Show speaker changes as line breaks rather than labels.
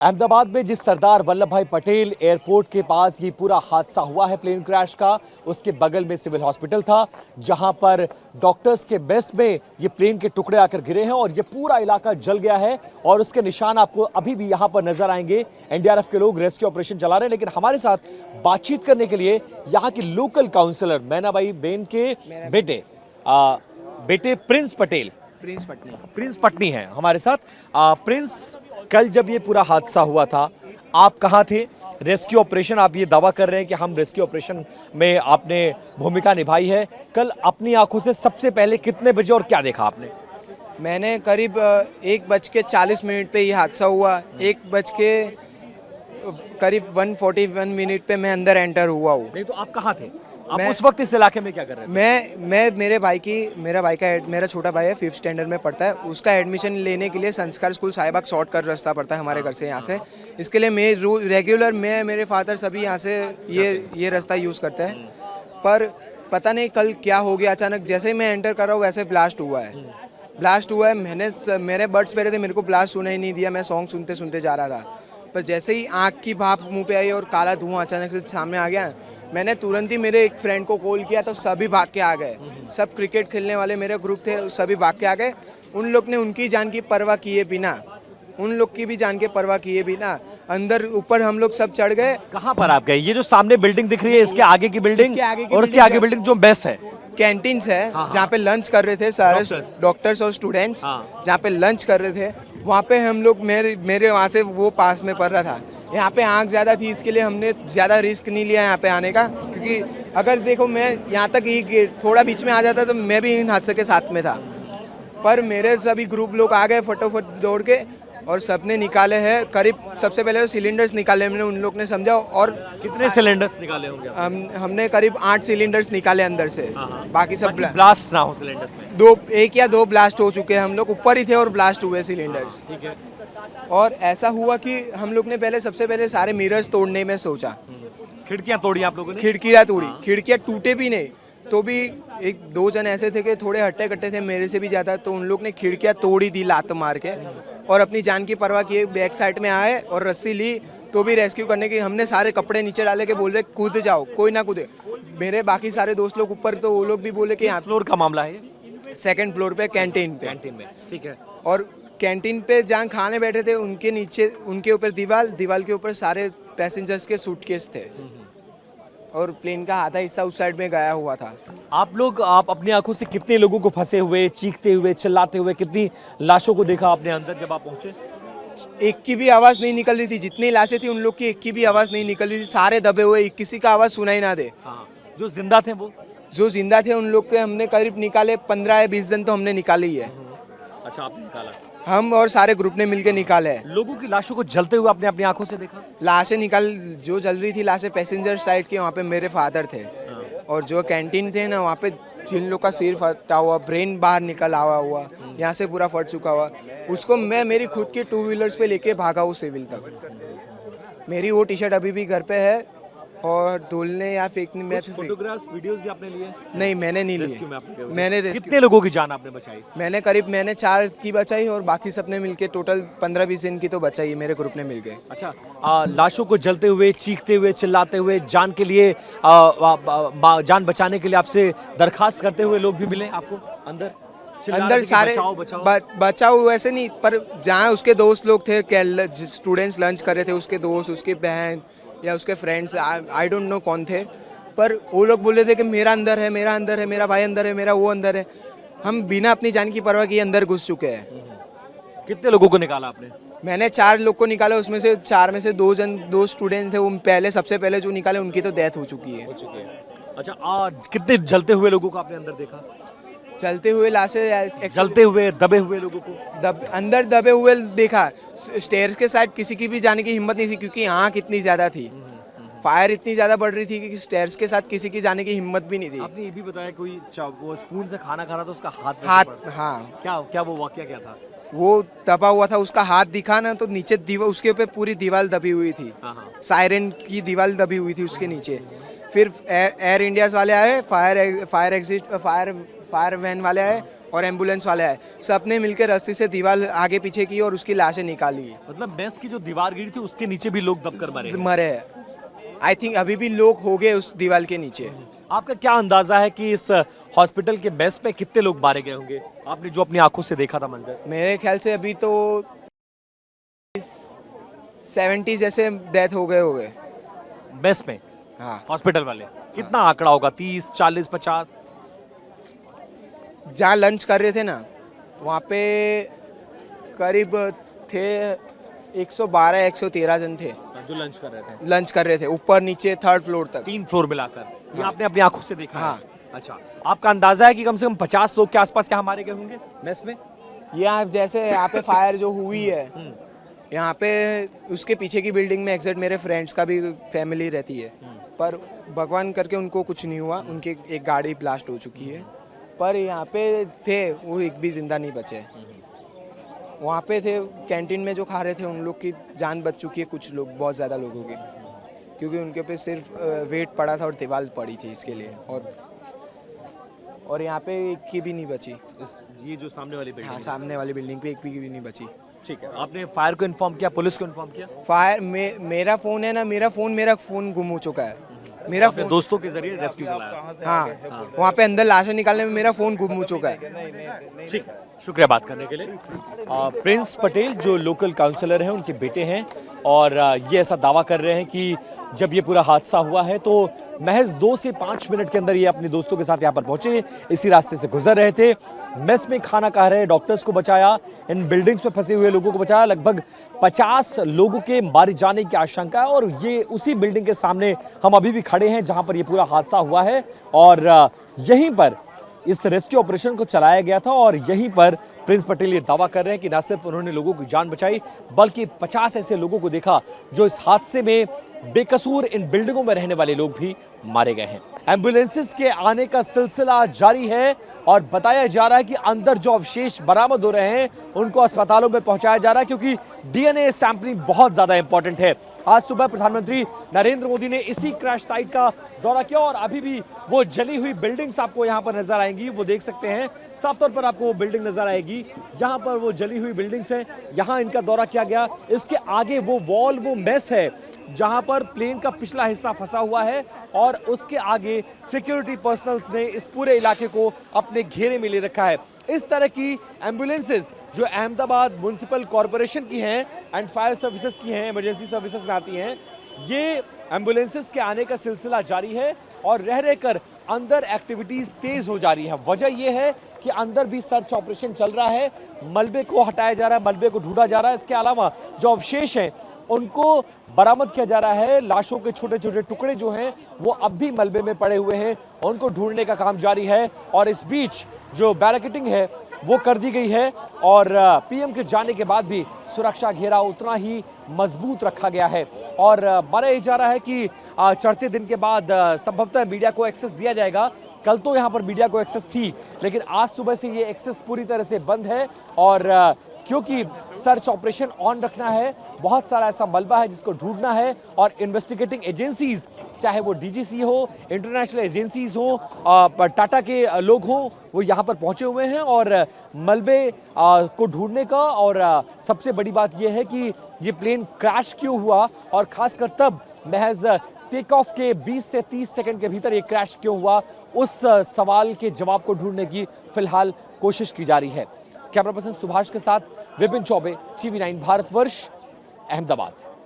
अहमदाबाद में जिस सरदार वल्लभ भाई पटेल एयरपोर्ट के पास ये पूरा हादसा हुआ है प्लेन क्रैश का, उसके बगल में सिविल हॉस्पिटल था जहां पर डॉक्टर्स के बेस में ये प्लेन के टुकड़े आकर गिरे हैं और ये पूरा इलाका जल गया है और उसके निशान आपको अभी भी यहां पर नजर आएंगे। एनडीआरएफ के लोग रेस्क्यू ऑपरेशन चला रहे हैं, लेकिन हमारे साथ बातचीत करने के लिए यहाँ की लोकल काउंसिलर मैनाबाई बेन के बेटे प्रिंस पटनी है हमारे साथ। प्रिंस, कल जब ये पूरा हादसा हुआ था आप कहाँ थे? रेस्क्यू ऑपरेशन, आप ये दावा कर रहे हैं कि हम रेस्क्यू ऑपरेशन में आपने भूमिका निभाई है। कल अपनी आंखों से सबसे पहले कितने बजे और क्या देखा आपने?
मैंने करीब 1:40 पे ये हादसा हुआ। 1 के करीब 1:41 मिनट पे मैं अंदर एंटर हुआ हूँ।
नहीं तो आप कहाँ थे? आप उस वक्त इस इलाके में क्या कर रहे थे?
मेरा छोटा भाई है, 5th स्टैंडर्ड में पढ़ता है। उसका एडमिशन लेने के लिए संस्कार स्कूल साहिबाग शॉर्टकट रास्ता पड़ता है हमारे घर से यहाँ से। इसके लिए मैं मेरे फादर सभी यहाँ से ये रास्ता यूज़ करते हैं। पर पता नहीं कल क्या हो गया, अचानक जैसे ही मैं एंटर कर रहा हूँ वैसे ब्लास्ट हुआ है। मेरे बड्स पहले थे, मेरे को ब्लास्ट सुनाई नहीं दिया, मैं सॉन्ग सुनते सुनते जा रहा था। पर जैसे ही आँख की भाप मुँह पे आई और काला धुआं अचानक से सामने आ गया, मैंने तुरंत ही मेरे एक फ्रेंड को कॉल किया तो सभी भाग के आ गए। सब क्रिकेट खेलने वाले मेरे ग्रुप थे, सभी भाग के आ गए। उन लोग ने उनकी जान की परवाह किए बिना अंदर ऊपर हम लोग सब चढ़ गए।
कहाँ पर आप गए? ये जो सामने बिल्डिंग दिख रही है, इसके आगे की बिल्डिंग और उसके आगे बिल्डिंग जो बेस है,
कैंटीन्स है जहाँ पे लंच कर रहे थे सारे डॉक्टर्स और स्टूडेंट्स, जहाँ पे लंच कर रहे थे वहाँ पे हम लोग मेरे वहाँ से वो पास में पड़ रहा था। यहाँ पे आग ज़्यादा थी, इसके लिए हमने ज़्यादा रिस्क नहीं लिया यहाँ पे आने का, क्योंकि अगर देखो मैं यहाँ तक ही थोड़ा बीच में आ जाता तो मैं भी इन हादसे के साथ में था। पर मेरे सभी ग्रुप लोग आ गए फटाफट दौड़ के और सबने निकाले हैं। करीब सबसे पहले तो सिलेंडर्स निकाले हमने, उन लोग ने समझा। और
कितने सिलेंडर्स निकाले होंगे?
हमने करीब 8 सिलेंडर्स निकाले अंदर से। बाकी सब
ब्लास्ट ना हो सिलेंडर्स में।
1 या 2 ब्लास्ट हो चुके हैं, हम लोग ऊपर ही थे और ब्लास्ट हुए सिलेंडर्स।
ठीक है।
और ऐसा हुआ कि हम लोग ने सबसे पहले सारे मिरर्स तोड़ने में सोचा।
खिड़कियां तोड़ी आप लोगों ने?
खिड़कियां तोड़ी, खिड़कियां टूटे भी नहीं तो भी 1-2 जन ऐसे थे कि थोड़े हट्टे कट्टे थे मेरे से भी ज़्यादा, तो उन लोग ने खिड़कियां तोड़ी दी लात मार के और अपनी जान की परवाह किए बैक साइड में आए और रस्सी ली तो भी रेस्क्यू करने की। हमने सारे कपड़े नीचे डाले के बोल रहे कूद जाओ, कोई ना कूदे। मेरे बाकी सारे दोस्त लोग ऊपर, तो वो लोग भी बोले कि यहाँ
फ्लोर का मामला है?
2nd फ्लोर पे कैंटीन
में। ठीक है।
और कैंटीन पे जहाँ खाने बैठे थे उनके नीचे, उनके ऊपर दीवार के ऊपर सारे पैसेंजर्स के सूटकेस थे और प्लेन का आधा हिस्सा उस साइड में गया हुआ था।
आप अपनी आंखों से कितने लोगों को फंसे हुए, चीखते हुए, चिल्लाते हुए, कितनी लाशों को देखा आपने अंदर जब आप पहुंचे?
एक की भी आवाज़ नहीं निकल रही थी, जितनी लाशें थी उन लोग की एक की भी आवाज़ नहीं निकल रही थी, सारे दबे हुए, किसी का आवाज़ सुनाई ना दे।
जो जिंदा थे जो
जिंदा थे उन लोग के हमने करीब निकाले 15 या 20 जन तो हमने निकाले ही है।
अच्छा, आपने निकाला? हम
और सारे ग्रुप ने मिलकर निकाले हैं।
लोगों की लाशों को जलते हुए आपने अपनी आंखों से देखा?
लाशें जो जल रही थी लाशें पैसेंजर साइड की, वहाँ पे मेरे फादर थे। और जो कैंटीन थे ना, वहाँ पे जिन लोग का सिर फटा हुआ, ब्रेन बाहर निकल आवा हुआ, यहाँ से पूरा फट चुका हुआ, उसको मैं मेरी खुद की 2 व्हीलर्स पे लेके भागा हूँ सिविल तक। मेरी वो टी-शर्ट अभी भी घर पे है और धुलने या फेंकने में।
फोटोग्राफ्स, वीडियोस भी आपने लिए?
नहीं, मैंने नहीं लिए।
कितने लोगों की जान आपने बचाई?
मैंने 4 की बचाई और बाकी सबने मिलके टोटल 15-20 जन की तो बचाई मेरे ग्रुप ने मिलके।
अच्छा, लाशों को जलते हुए, चीखते हुए, चिल्लाते हुए, जान के लिए जान बचाने के लिए आपसे दरखास्त करते हुए लोग भी मिले आपको अंदर
सारे बचाओ वैसे नहीं, पर जहाँ उसके दोस्त लोग थे, स्टूडेंट्स लंच कर रहे थे, उसके दोस्त, उसकी बहन या उसके फ्रेंड्स, आई डोंट नो कौन थे, पर वो लोग बोल रहे थे कि मेरा अंदर है, मेरा भाई अंदर है, मेरा वो अंदर है। हम बिना अपनी जान की परवाह किए अंदर घुस चुके हैं।
कितने लोगों को निकाला आपने?
मैंने 4 लोग को निकाला, उसमें से 4 में से 2 स्टूडेंट थे, वो सबसे पहले जो निकाले उनकी तो डेथ हो चुकी है।
अच्छा, कितने जलते हुए लोगों को आपने अंदर देखा?
चलते हुए लाशें,
जलते हुए, दबे हुए लोगों को
अंदर दबे हुए देखा। स्टेयर्स के साइड किसी की भी जाने की हिम्मत नहीं थी, क्योंकि आग इतनी ज़्यादा थी, फायर इतनी ज़्यादा बढ़ रही थी कि स्टेयर्स के साथ किसी की जाने की हिम्मत भी नहीं थी।
आपने ये भी बताया कोई वो स्पून से खाना खा रहा था, उसका हाथ
हाँ।
क्या वो वाकया क्या था?
वो दबा हुआ था, उसका हाथ दिखा ना तो नीचे उसके ऊपर पूरी दीवार दबी हुई थी, सायरन की दीवार दबी हुई थी उसके नीचे। फिर एयर इंडिया वाले आए, फायर वैन वाले आए, और एम्बुलेंस वाले आए, सबने मिलकर रस्सी से दीवार आगे पीछे की और उसकी लाशें निकाली।
मतलब मेस की जो दीवार गिरी थी उसके नीचे भी लोग दबकर मरे हैं।
मरे हैं। आई थिंक अभी भी लोग हो गए उस दीवार के नीचे।
आपका क्या अंदाजा है कि इस हॉस्पिटल के मेस में कितने लोग मारे गए होंगे, आपने जो अपनी आंखों से देखा था मंजर?
मेरे ख्याल से अभी तो 70 जैसे डेथ हो गए।
मेस में?
हाँ,
हॉस्पिटल वाले? कितना आंकड़ा होगा, 30, 40, 50?
जहाँ लंच कर रहे थे ना, वहाँ पे करीब थे 112 113 जन थे
जो लंच कर रहे थे?
लंच कर रहे थे, ऊपर नीचे 3rd फ्लोर तक।
3 फ्लोर मिलाकर? ये
हाँ।
आपने अपनी आंखों से देखा
हाँ।
है? अच्छा, आपका अंदाजा है कि कम से कम 50 लोग के आसपास यहाँ मारे गए होंगे मेस में?
यहाँ जैसे यहाँ पे फायर जो हुई है, यहाँ पे उसके पीछे की बिल्डिंग में एग्जैक्ट मेरे फ्रेंड्स का भी फैमिली रहती है, पर भगवान करके उनको कुछ नहीं हुआ, उनकी एक गाड़ी ब्लास्ट हो चुकी है, पर यहाँ पे थे वो एक भी जिंदा नहीं बचे। वहाँ पे थे कैंटीन में जो खा रहे थे उन लोग की जान बच चुकी है, कुछ लोग, बहुत ज़्यादा लोगों की, क्योंकि उनके पे सिर्फ वेट पड़ा था और दीवार पड़ी थी इसके लिए, और यहाँ पे एक की भी नहीं बची।
ये जो सामने वाली बिल्डिंग?
हाँ, सामने वाली बिल्डिंग पे एक भी नहीं बची।
ठीक है, आपने फायर को इन्फॉर्म किया, पुलिस को इन्फॉर्म किया?
फायर मेरा फ़ोन है ना, मेरा फ़ोन गुम हो चुका है। मेरा
अपने
फ़ोन,
दोस्तों के जरिए रेस्क्यू कराया?
हाँ, वहाँ पे अंदर लाशें निकालने में मेरा फ़ोन गुम हो चुका है।
ठीक है, शुक्रिया बात करने के लिए। प्रिंस पटेल जो लोकल काउंसलर हैं, उनके बेटे हैं, और ये ऐसा दावा कर रहे हैं कि जब ये पूरा हादसा हुआ है तो महज 2 से 5 मिनट के अंदर ये अपने दोस्तों के साथ यहाँ पर पहुंचे, इसी रास्ते से गुजर रहे थे, मेस में खाना खा रहे डॉक्टर्स को बचाया, इन बिल्डिंग्स में फंसे हुए लोगों को बचाया। लगभग 50 लोगों के मारे जाने की आशंका है, और ये उसी बिल्डिंग के सामने हम अभी भी खड़े हैं जहां पर ये पूरा हादसा हुआ है, और यहीं पर इस रेस्क्यू ऑपरेशन को चलाया गया था, और यहीं पर प्रिंस पटेल ये दावा कर रहे हैं कि न सिर्फ उन्होंने लोगों की जान बचाई, बल्कि 50 ऐसे लोगों को देखा जो इस हादसे में बेकसूर इन बिल्डिंगों में रहने वाले लोग भी मारे गए हैं। एम्बुलेंसेस के आने का सिलसिला जारी है, और बताया जा रहा है कि अंदर जो अवशेष बरामद हो रहे हैं उनको अस्पतालों में पहुंचाया जा रहा है, क्योंकि डीएनए सैंपलिंग बहुत ज्यादा इंपॉर्टेंट है। आज सुबह प्रधानमंत्री नरेंद्र मोदी ने इसी क्रैश साइट का दौरा किया, और अभी भी वो जली हुई बिल्डिंग्स आपको यहाँ पर नजर आएंगी, वो देख सकते हैं साफ तौर पर आपको वो बिल्डिंग नजर आएगी, यहाँ पर वो जली हुई बिल्डिंग्स हैं, यहाँ इनका दौरा किया गया। इसके आगे वो वॉल, वो मेस है जहां पर प्लेन का पिछला हिस्सा फंसा हुआ है, और उसके आगे सिक्योरिटी पर्सनल ने इस पूरे इलाके को अपने घेरे में ले रखा है। इस तरह की एम्बुलेंसेस जो अहमदाबाद म्युनिसिपल कॉरपोरेशन की हैं एंड फायर सर्विसेज की हैं, इमरजेंसी सर्विसेज में आती हैं, ये एम्बुलेंसेस के आने का सिलसिला जारी है, और रह रहकर अंदर एक्टिविटीज तेज हो जा रही है। वजह यह है कि अंदर भी सर्च ऑपरेशन चल रहा है, मलबे को हटाया जा रहा है, मलबे को ढूंढा जा रहा है। इसके अलावा जो अवशेष हैं उनको बरामद किया जा रहा है, लाशों के छोटे छोटे टुकड़े जो हैं वो अब भी मलबे में पड़े हुए हैं, उनको ढूंढने का काम जारी है, और इस बीच जो बैरिकेडिंग है वो कर दी गई है, और पीएम के जाने के बाद भी सुरक्षा घेरा उतना ही मजबूत रखा गया है, और माना यह जा रहा है कि चढ़ते दिन के बाद संभवतः मीडिया को एक्सेस दिया जाएगा। कल तो यहाँ पर मीडिया को एक्सेस थी, लेकिन आज सुबह से ये एक्सेस पूरी तरह से बंद है, और क्योंकि सर्च ऑपरेशन ऑन रखना है, बहुत सारा ऐसा मलबा है जिसको ढूंढना है, और इन्वेस्टिगेटिंग एजेंसीज, चाहे वो डीजीसी हो, इंटरनेशनल एजेंसीज हो, टाटा के लोग हों, वो यहाँ पर पहुंचे हुए हैं, और मलबे को ढूंढने का, और सबसे बड़ी बात यह है कि ये प्लेन क्रैश क्यों हुआ, और खासकर तब महज टेक ऑफ के 20 से 30 सेकंड के भीतर ये क्रैश क्यों हुआ, उस सवाल के जवाब को ढूंढने की फिलहाल कोशिश की जा रही है। कैमरा पर्सन सुभाष के साथ विपिन चौबे, TV9 भारतवर्ष, अहमदाबाद।